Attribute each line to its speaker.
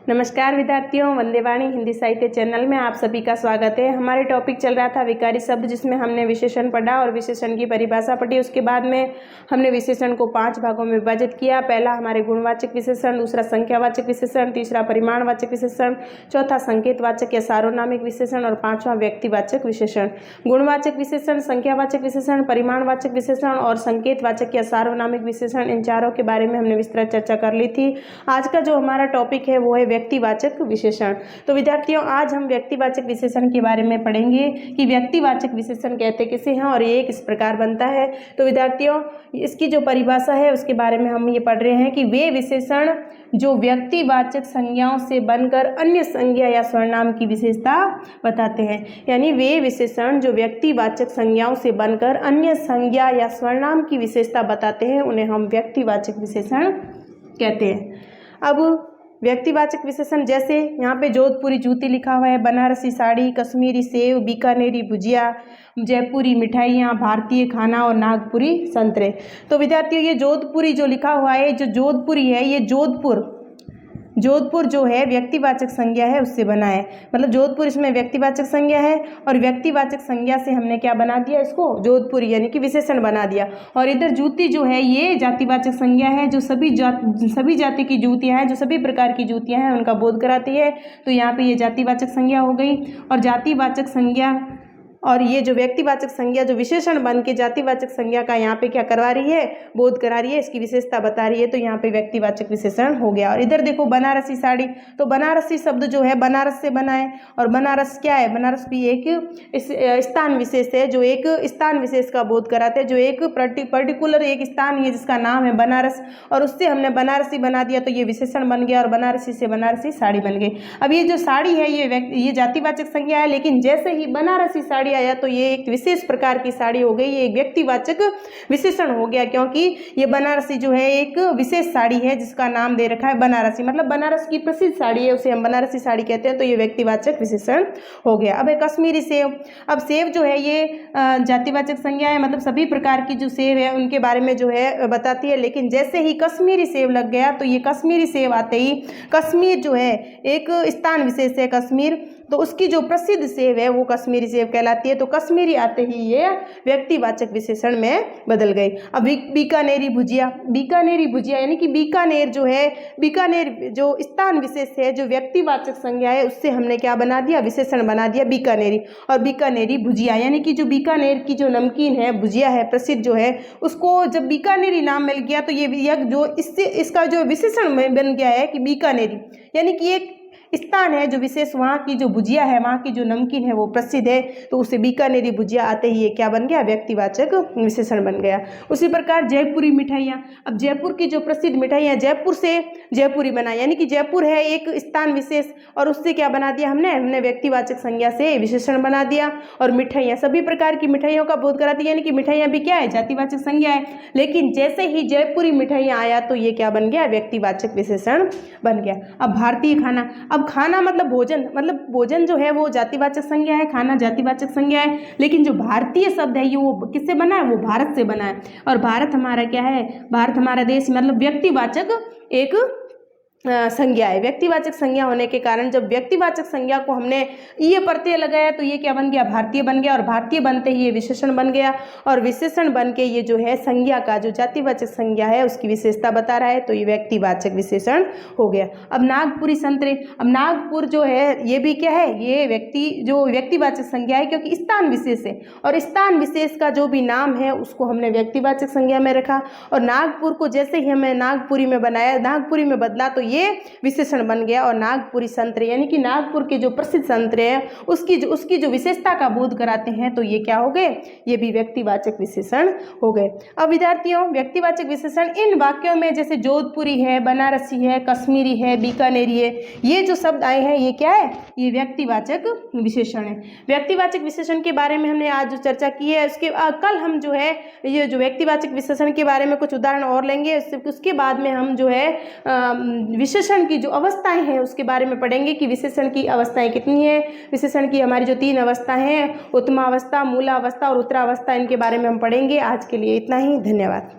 Speaker 1: नमस्कार विद्यार्थियों, वंदे वाणी हिंदी साहित्य चैनल में आप सभी का स्वागत है। हमारे टॉपिक चल रहा था विकारी शब्द, जिसमें हमने विशेषण पढ़ा और विशेषण की परिभाषा पढ़ी। उसके बाद में हमने विशेषण को 5 भागों में विभाजित किया। पहला हमारे गुणवाचक विशेषण, दूसरा संख्यावाचक विशेषण, तीसरा परिमाणवाचक विशेषण, चौथा संकेतवाचक या सार्वनामिक विशेषण और 5वां व्यक्तिवाचक विशेषण। गुणवाचक विशेषण, संख्यावाचक विशेषण, परिमाणवाचक विशेषण और संकेतवाचक या सार्वनामिक विशेषण, इन चारों के बारे में हमने विस्तृत चर्चा कर ली थी। आज का जो हमारा टॉपिक है वो है व्यक्तिवाचक विशेषण। तो विद्यार्थियों, आज हम व्यक्तिवाचक विशेषण के बारे में पढ़ेंगे कि व्यक्तिवाचक विशेषण कहते किसे हैं और ये किस प्रकार बनता है। तो विद्यार्थियों, इसकी जो परिभाषा है उसके बारे में हम ये पढ़ रहे हैं कि वे विशेषण जो व्यक्तिवाचक संज्ञाओं से बनकर अन्य संज्ञा या सर्वनाम की विशेषता बताते हैं। यानी वे विशेषण जो व्यक्तिवाचक संज्ञाओं से बनकर अन्य संज्ञा या सर्वनाम की विशेषता बताते हैं, उन्हें हम व्यक्तिवाचक विशेषण कहते हैं। अब व्यक्तिवाचक विशेषण, जैसे यहाँ पे जोधपुरी जूती लिखा हुआ है, बनारसी साड़ी, कश्मीरी सेव, बीकानेरी भुजिया, जयपुरी मिठाइयाँ, भारतीय खाना और नागपुरी संतरे। तो विद्यार्थियों, ये जोधपुरी जो लिखा हुआ है, जो जोधपुरी है, ये जोधपुर जो है व्यक्तिवाचक संज्ञा है उससे बना है। मतलब जोधपुर इसमें व्यक्तिवाचक संज्ञा है और व्यक्तिवाचक संज्ञा से हमने क्या बना दिया, इसको जोधपुरी यानी कि विशेषण बना दिया। और इधर जूती जो है ये जातिवाचक संज्ञा है, जो सभी जाति की जूतियां हैं, जो सभी प्रकार की जूतियां हैं उनका बोध कराती है। तो यहाँ पे ये जातिवाचक संज्ञा हो गई। और जातिवाचक संज्ञा और ये जो व्यक्तिवाचक संज्ञा जो विशेषण बन के जातिवाचक संज्ञा का यहाँ पे क्या करवा रही है, बोध करा रही है, इसकी विशेषता बता रही है। तो यहाँ पे व्यक्तिवाचक विशेषण हो गया। और इधर देखो बनारसी साड़ी, तो बनारसी शब्द जो है बनारस से बना है। और बनारस क्या है, बनारस भी एक स्थान विशेष है, जो एक स्थान विशेष का बोध कराते हैं, जो एक पर्टिकुलर एक स्थान है जिसका नाम है बनारस, और उससे हमने बनारसी बना दिया तो ये विशेषण बन गया और बनारसी से बनारसी साड़ी बन गई। अब ये जो साड़ी है ये जातिवाचक संज्ञा है, लेकिन जैसे ही बनारसी साड़ी आया तो ये एक विशेष प्रकार की साड़ी हो गई, ये एक व्यक्तिवाचक विशेषण हो गया, क्योंकि ये बनारसी जो है एक विशेष साड़ी है जिसका नाम दे रखा है बनारसी। मतलब बनारस की प्रसिद्ध साड़ी है, उसे हम बनारसी साड़ी कहते हैं। तो ये व्यक्तिवाचक विशेषण हो गया। अब है कश्मीरी सेव। अब सेव जो है ये जातिवाचक संज्ञा है, मतलब सभी प्रकार की जो सेव है उनके बारे में जो है बताती है। लेकिन जैसे ही कश्मीरी सेव लग गया तो ये कश्मीरी सेव आते ही, कश्मीर जो है एक स्थान विशेष है कश्मीर, तो उसकी जो प्रसिद्ध सेव है वो कश्मीरी सेव कहलाती है। तो कश्मीरी आते ही ये व्यक्तिवाचक विशेषण में बदल गई। अब बीकानेरी भुजिया यानी कि बीकानेर जो है, बीकानेर जो स्थान विशेष है, जो व्यक्तिवाचक संज्ञा है, उससे हमने क्या बना दिया, विशेषण बना दिया बीकानेरी। और बीकानेरी भुजिया यानी कि जो बीकानेर की जो नमकीन है, भुजिया है प्रसिद्ध जो है, उसको जब बीकानेरी नाम मिल गया तो ये जो इससे इसका जो विशेषण बन गया है कि बीकानेरी यानी कि एक स्थान है जो विशेष, वहाँ की जो भुजिया है, वहाँ की जो नमकीन है वो प्रसिद्ध है, तो उसे बीकानेरी भुजिया आते ही ये क्या बन गया, व्यक्तिवाचक विशेषण बन गया। उसी प्रकार जयपुरी मिठाइयाँ। अब जयपुर की जो प्रसिद्ध मिठाइयाँ, जयपुर से जयपुरी बना, यानी कि जयपुर है एक स्थान विशेष और उससे क्या बना दिया हमने व्यक्तिवाचक संज्ञा से विशेषण बना दिया। और मिठाइयाँ, सभी प्रकार की मिठाइयों का बोध कराती है, यानी कि मिठाइयाँ भी क्या है, जातिवाचक संज्ञा है। लेकिन जैसे ही जयपुरी मिठाइयाँ आया तो ये क्या बन गया, व्यक्तिवाचक विशेषण बन गया। अब भारतीय खाना। अब खाना मतलब भोजन जो है वो जातिवाचक संज्ञा है, खाना जातिवाचक संज्ञा है, लेकिन जो भारतीय शब्द है ये वो किससे बना है, वो भारत से बना है। और भारत हमारा क्या है, भारत हमारा देश, मतलब व्यक्तिवाचक एक संज्ञा है। व्यक्तिवाचक संज्ञा होने के कारण जब व्यक्तिवाचक संज्ञा को हमने ये प्रत्यय लगाया तो ये क्या बन गया, भारतीय बन गया। और भारतीय बनते ही ये विशेषण बन गया और विशेषण बन के ये जो है संज्ञा का जो जातिवाचक संज्ञा है उसकी विशेषता बता रहा है, तो ये व्यक्तिवाचक विशेषण हो गया। अब नागपुरी संतरे। अब नागपुर जो है ये भी क्या है, ये व्यक्तिवाचक संज्ञा है, क्योंकि स्थान विशेष है और स्थान विशेष का जो भी नाम है उसको हमने व्यक्तिवाचक संज्ञा में रखा। और नागपुर को जैसे ही हमें नागपुरी में बनाया, नागपुरी में बदला तो ये विशेषण बन गया। और नागपुरी संतरे यानी कि नागपुर के जो प्रसिद्ध संतरे हैं उसकी जो विशेषता का बोध कराते हैं, तो ये क्या हो गए, ये भी व्यक्तिवाचक विशेषण हो गए। अब विद्यार्थियों, व्यक्तिवाचक विशेषण इन वाक्यों में जैसे जोधपुरी है, बनारसी है, कश्मीरी है, बीकानेरी है, ये जो शब्द आए हैं ये क्या है, ये व्यक्तिवाचक विशेषण है। व्यक्तिवाचक विशेषण के बारे में हमने आज जो चर्चा की है उसके कल हम जो है ये जो व्यक्तिवाचक विशेषण के बारे में कुछ उदाहरण और लेंगे। उसके बाद में हम जो है विशेषण की जो अवस्थाएं हैं उसके बारे में पढ़ेंगे कि विशेषण की अवस्थाएं कितनी है। विशेषण की हमारी जो 3 अवस्थाएं हैं, उत्तमावस्था, मूलावस्था और उत्तरावस्था, इनके बारे में हम पढ़ेंगे। आज के लिए इतना ही, धन्यवाद।